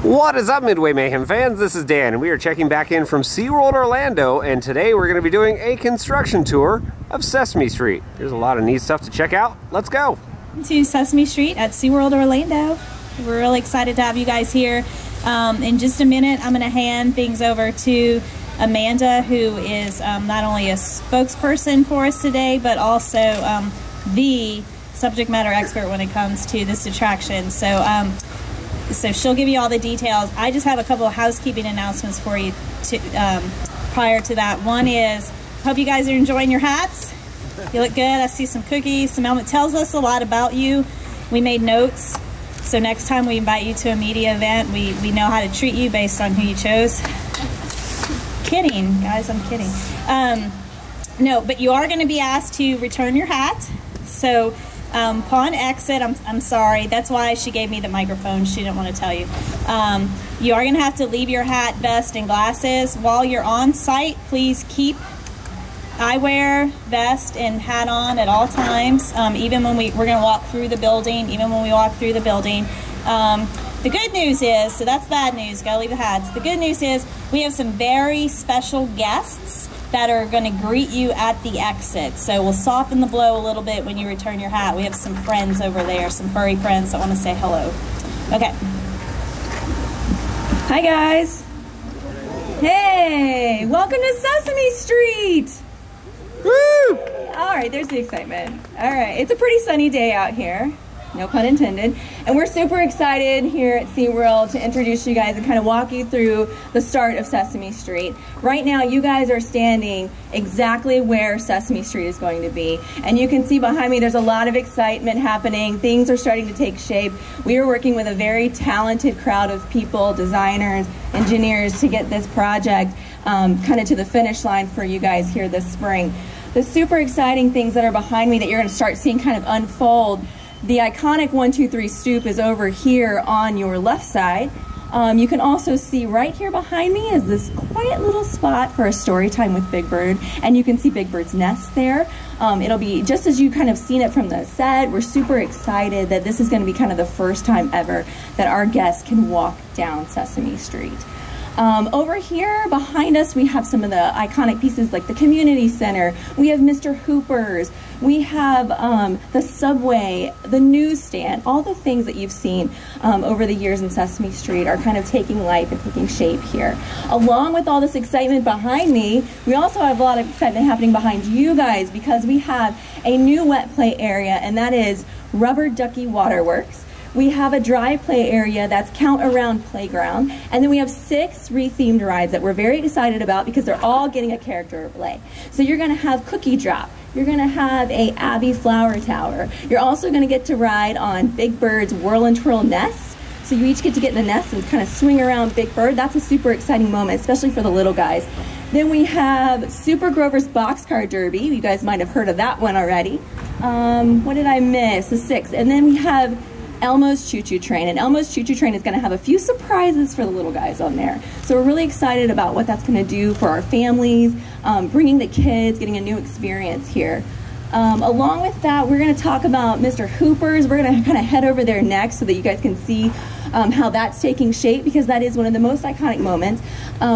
What is up, Midway Mayhem fans? This is Dan, and we are checking back in from SeaWorld Orlando, and today we're going to be doing a construction tour of Sesame Street. There's a lot of neat stuff to check out. Let's go! To Sesame Street at SeaWorld Orlando. We're really excited to have you guys here. In just a minute, I'm going to hand things over to Amanda, who is not only a spokesperson for us today, but also the subject matter expert when it comes to this attraction. So she'll give you all the details. I just have a couple of housekeeping announcements for you prior to that. One is, hope you guys are enjoying your hats. You look good. I see some cookies. Some element tells us a lot about you. We made notes, so next time we invite you to a media event, we know how to treat you based on who you chose. Kidding, guys, I'm kidding. No, but you are going to be asked to return your hat. So upon exit, I'm sorry, that's why she gave me the microphone. She didn't want to tell you. You are going to have to leave your hat, vest, and glasses. While you're on site, please keep eyewear, vest, and hat on at all times, even when we're going to walk through the building, The good news is, so that's bad news, gotta leave the hats. The good news is we have some very special guests that are going to greet you at the exit. So we'll soften the blow a little bit when you return your hat. We have some friends over there, some furry friends that want to say hello. Okay. Hi guys. Hey, welcome to Sesame Street. Woo! All right, there's the excitement. All right, it's a pretty sunny day out here. No pun intended. And we're super excited here at SeaWorld to introduce you guys and kind of walk you through the start of Sesame Street. Right now, you guys are standing exactly where Sesame Street is going to be. And you can see behind me, there's a lot of excitement happening. Things are starting to take shape. We are working with a very talented crowd of people, designers, engineers, to get this project kind of to the finish line for you guys here this spring. The super exciting things that are behind me that you're going to start seeing kind of unfold. The iconic 1, 2, 3 stoop is over here on your left side. You can also see right here behind me is this quiet little spot for a story time with Big Bird, and you can see Big Bird's nest there. It'll be just as you kind of seen it from the set. We're super excited that this is going to be kind of the first time ever that our guests can walk down Sesame Street. Over here behind us, we have some of the iconic pieces like the community center. We have Mr. Hooper's. We have the subway, the newsstand. All the things that you've seen over the years in Sesame Street are kind of taking life and taking shape here. Along with all this excitement behind me, we also have a lot of excitement happening behind you guys because we have a new wet play area, and that is Rubber Ducky Waterworks. We have a dry play area that's Count Around Playground, and then we have 6 rethemed rides that we're very excited about because they're all getting a character play. So you're going to have Cookie Drop, you're going to have a Abby Flower Tower, you're also going to get to ride on Big Bird's Whirl and Twirl Nest. So you each get to get in the nest and kind of swing around Big Bird. That's a super exciting moment, especially for the little guys. Then we have Super Grover's Boxcar Derby. You guys might have heard of that one already. What did I miss? The 6th. And then we have Elmo's Choo Choo Train, and Elmo's Choo Choo Train is going to have a few surprises for the little guys on there. So we're really excited about what that's going to do for our families, bringing the kids, getting a new experience here. Along with that, we're going to talk about Mr. Hooper's. We're going to kind of head over there next so that you guys can see how that's taking shape, because that is one of the most iconic moments.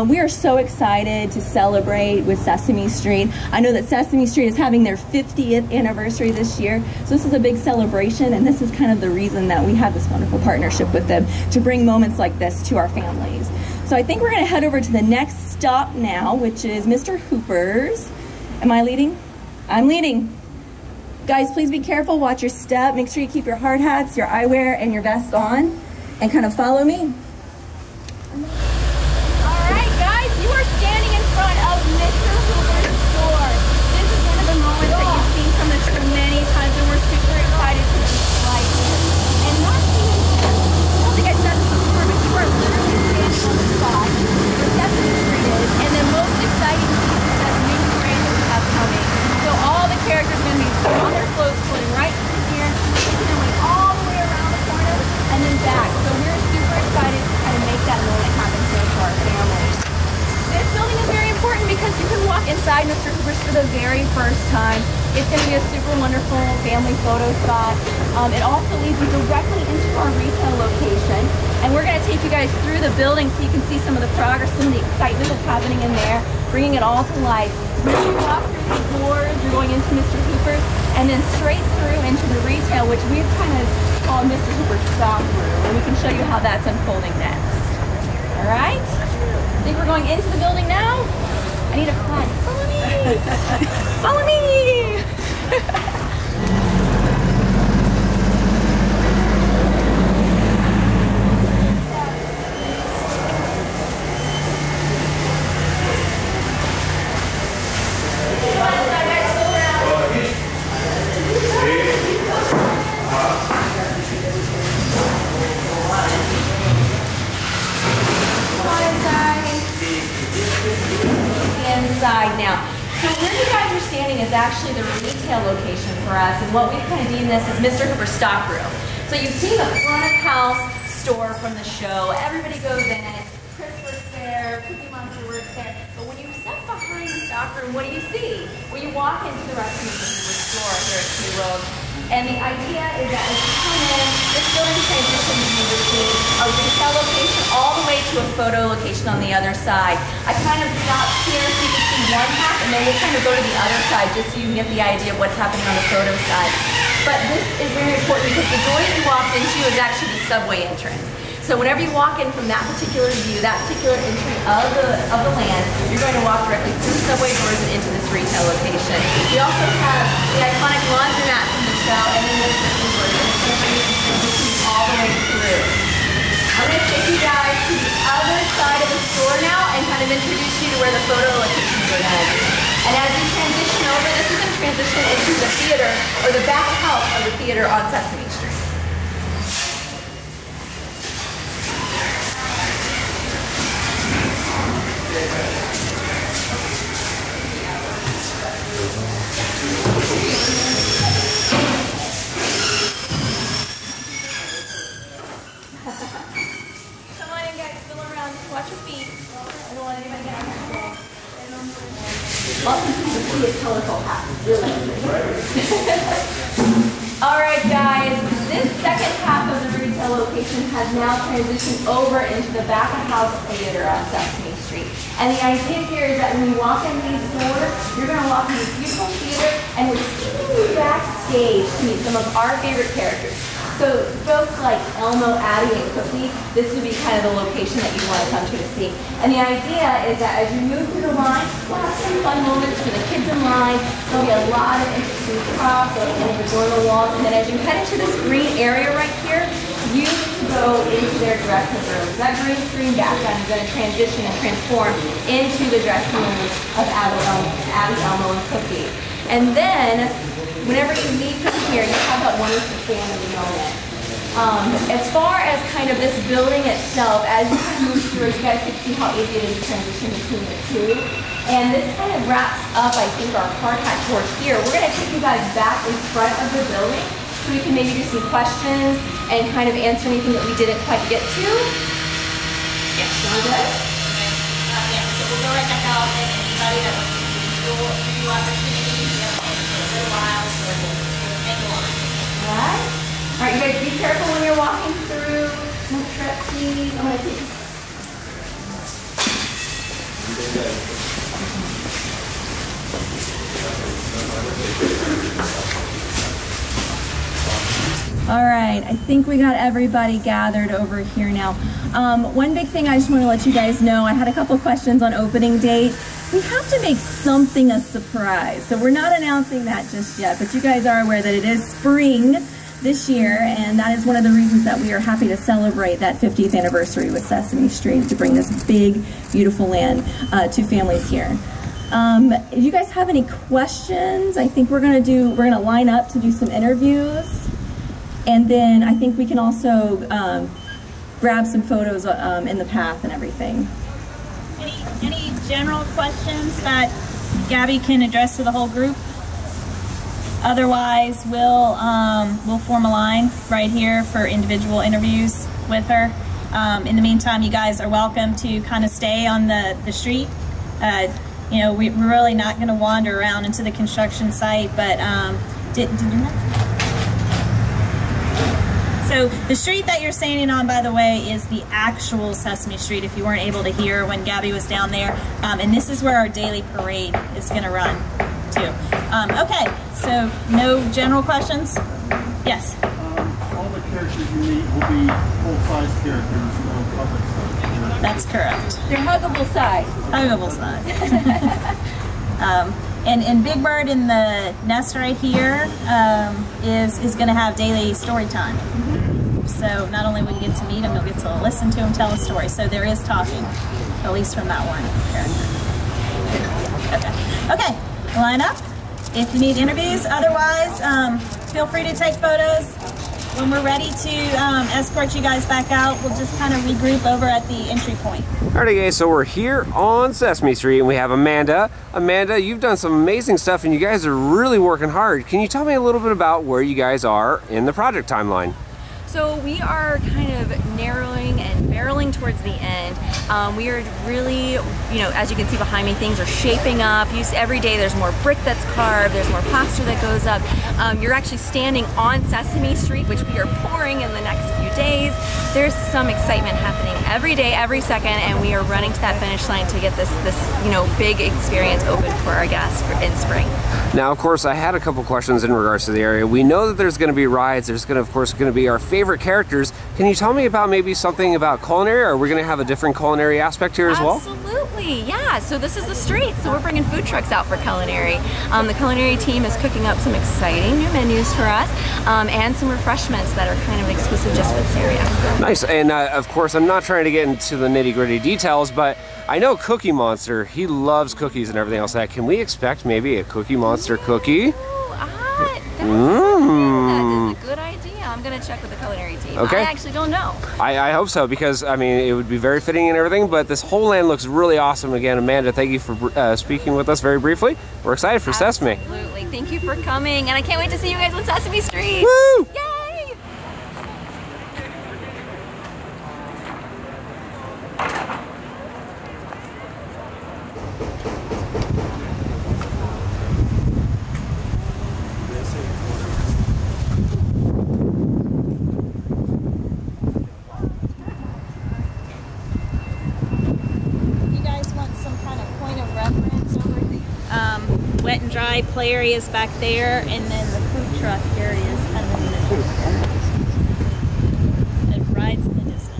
We are so excited to celebrate with Sesame Street. I know that Sesame Street is having their 50th anniversary this year, so this is a big celebration, and this is kind of the reason that we have this wonderful partnership with them to bring moments like this to our families. So I think we're going to head over to the next stop now, which is Mr. Hooper's. Am I leading? I'm leading. Guys, please be careful, watch your step, make sure you keep your hard hats, your eyewear, and your vest on, and kind of follow me. Alright guys, you are standing in front of Mr. Hooper's store. This is one of the moments that you've seen from the show many times, and we're super excited to be right here. And not even, I don't think I said this before, but you are literally standing on the spot where Sesame Street is, and the most exciting piece is that new train that we have coming. So all the characters are going to be on their floats floating right through here, making their way all the way around the corner and then back. So we're super excited to kind of make that moment happen here for our families. This building is very important because you can walk inside Mr. Hooper's for the very first time. It's going to be a super wonderful family photo spot. It also leads you directly into our retail location. And we're gonna take you guys through the building so you can see some of the progress, some of the excitement that's happening in there, bringing it all to life. When you walk through these doors, you're going into Mr. Hooper's, and then straight through into the retail, which we've kind of called Mr. Hooper's stock room, and we can show you how that's unfolding next. All right? I think we're going into the building now. I need a flag. Follow me! Follow me! Inside now. So where you guys are standing is actually the retail location for us, and what we've kind of deemed this is Mr. Hooper's stock room. So you've seen the front of house store from the show. Everybody goes in it. Chris works there, Cookie Monster works there. But when you step behind the stock room, what do you see? Well, you walk into the rest of the Hooper's store here at SeaWorld. And the idea is that as you come in, this building transitions you between a retail location all the way to a photo location on the other side. I kind of stopped here so you can see one half, and then we'll kind of go to the other side just so you can get the idea of what's happening on the photo side. But this is very important because the door that you walked into is actually the subway entrance. So whenever you walk in from that particular view, that particular entry of the land, you're going to walk directly through subway doors and into this retail location. We also have the iconic laundromat from the show, and then there's the Hoover's, and it's going to be all the way through. I'm going to take you guys to the other side of the store now and kind of introduce you to where the photo locations are going to be. And as you transition over, this is going to transition into the theater, or the back house of the theater on Sesame Street. Come on in, guys. Fill around. Just watch your feet. I don't want anybody getting hurt. Welcome to the Sea of Colorful Hats. All right, guys. This second half of the retail location has now transitioned over into the back of house theater on Sesame Street. And the idea here is that when you walk in these doors, you're going to walk in this beautiful theater, and we're taking you backstage to meet some of our favorite characters. So folks like Elmo, Addie, and Cookie, this would be kind of the location that you want to come to see. And the idea is that as you move through the line, we'll have some fun moments for the kids in line. There'll be a lot of interesting props, they'll adorn the walls, and then as you head into this green area right here, you go into their dressing rooms. That green screen background is going to transition and transform into the dressing rooms of Addie, Elmo, and Cookie. And then, whenever you leave from here, you have that wonderful family moment. As far as kind of this building itself, as you kind of move through, you guys can see how easy it is to transition between the two. And this kind of wraps up, I think, our car pack tour here. We're going to take you guys back in front of the building so we can maybe do some questions and kind of answer anything that we didn't quite get to. Yes. Sound good? Yeah, so we'll go right back out, and anybody that wants to do new opportunities, for a little while, so we'll make a line. Alright. Alright, you guys be careful when you're walking through. No trip, please. I'm going to take you. All right, I think we got everybody gathered over here now. One big thing I just want to let you guys know, I had a couple questions on opening date. We have to make something a surprise, so we're not announcing that just yet, but you guys are aware that it is spring this year, and that is one of the reasons that we are happy to celebrate that 50th anniversary with Sesame Street, to bring this big, beautiful land to families here. If you guys have any questions, I think we're gonna line up to do some interviews, and then I think we can also grab some photos in the path and everything. Any general questions that Gabby can address to the whole group? Otherwise, we'll form a line right here for individual interviews with her. In the meantime, you guys are welcome to kind of stay on the street. You know, we're really not going to wander around into the construction site, but did you know? So the street that you're standing on, by the way, is the actual Sesame Street, if you weren't able to hear when Gabby was down there. And this is where our daily parade is going to run, too. Okay, so no general questions? Yes? All the characters you meet will be full-size characters, no puppet size. That's correct. They're huggable size. Huggable size. And Big Bird in the nest right here is going to have daily story time. So not only will you get to meet him, you'll get to listen to him tell a story. So there is talking, at least from that one character. Okay, line up if you need interviews. Otherwise, feel free to take photos. When we're ready to escort you guys back out, we'll just kind of regroup over at the entry point. Alrighty guys, so we're here on Sesame Street and we have Amanda. Amanda, you've done some amazing stuff and you guys are really working hard. Can you tell me a little bit about where you guys are in the project timeline? So we are kind of narrowing and barreling towards the end. We are really, as you can see behind me, things are shaping up. Every day there's more brick that's carved, there's more plaster that goes up. You're actually standing on Sesame Street, which we are pouring in the next few days. There's some excitement happening every day, every second, and we are running to that finish line to get this big experience open for our guests in spring. Now, of course, I had a couple questions in regards to the area. We know that there's going to be rides. There's of course going to be our favorite characters. Can you tell me about maybe something about culinary? Are we going to have a different culinary aspect here as well? Absolutely, yeah. So this is the street, so we're bringing food trucks out for culinary. The culinary team is cooking up some exciting new menus for us and some refreshments that are kind of exclusive just for this area. Nice, and of course, I'm not trying to get into the nitty-gritty details, but I know Cookie Monster, he loves cookies and everything else. Can we expect maybe a Cookie Monster cookie? That is a good idea. I'm going to check with the culinary team. Okay. I actually don't know. I hope so, because I mean it would be very fitting and everything, but this whole land looks really awesome. Again, Amanda, thank you for speaking with us very briefly. We're excited for Sesame. Absolutely. Thank you for coming, and I can't wait to see you guys on Sesame Street. Woo! Yay! Wet and dry play areas back there, and then the food truck area is kind of in the middle. It rides in the distance.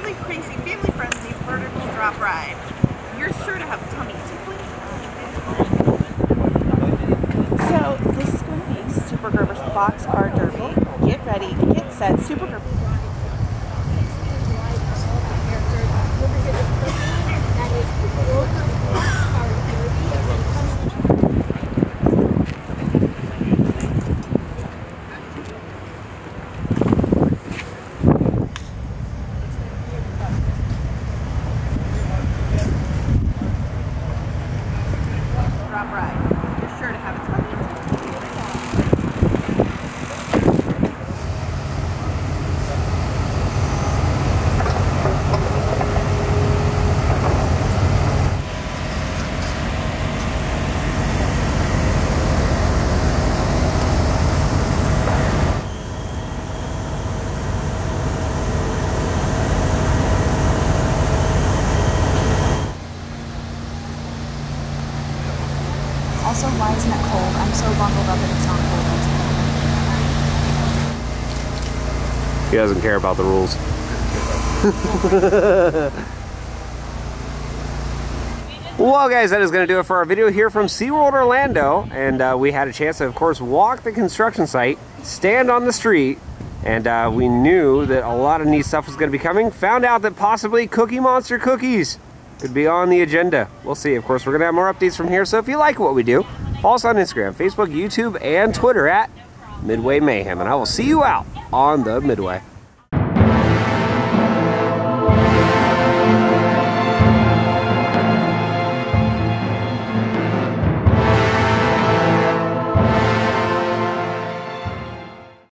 really crazy, family-friendly vertical drop ride. You're sure to have tummy tickling. So this is going to be Super Gerber's Boxcar Derby. Get ready, get set, Super Gerber. Drop ride. You're sure to have a tummy tickling. Also, why isn't it cold? I'm so bundled up that it's not cold. He doesn't care about the rules. Well guys, that is going to do it for our video here from SeaWorld Orlando, and we had a chance to of course walk the construction site, stand on the street, and we knew that a lot of neat stuff was going to be coming. Found out that possibly Cookie Monster cookies could be on the agenda. We'll see. Of course, we're going to have more updates from here, so if you like what we do, follow us on Instagram, Facebook, YouTube, and Twitter at Midway Mayhem, and I will see you out on the Midway.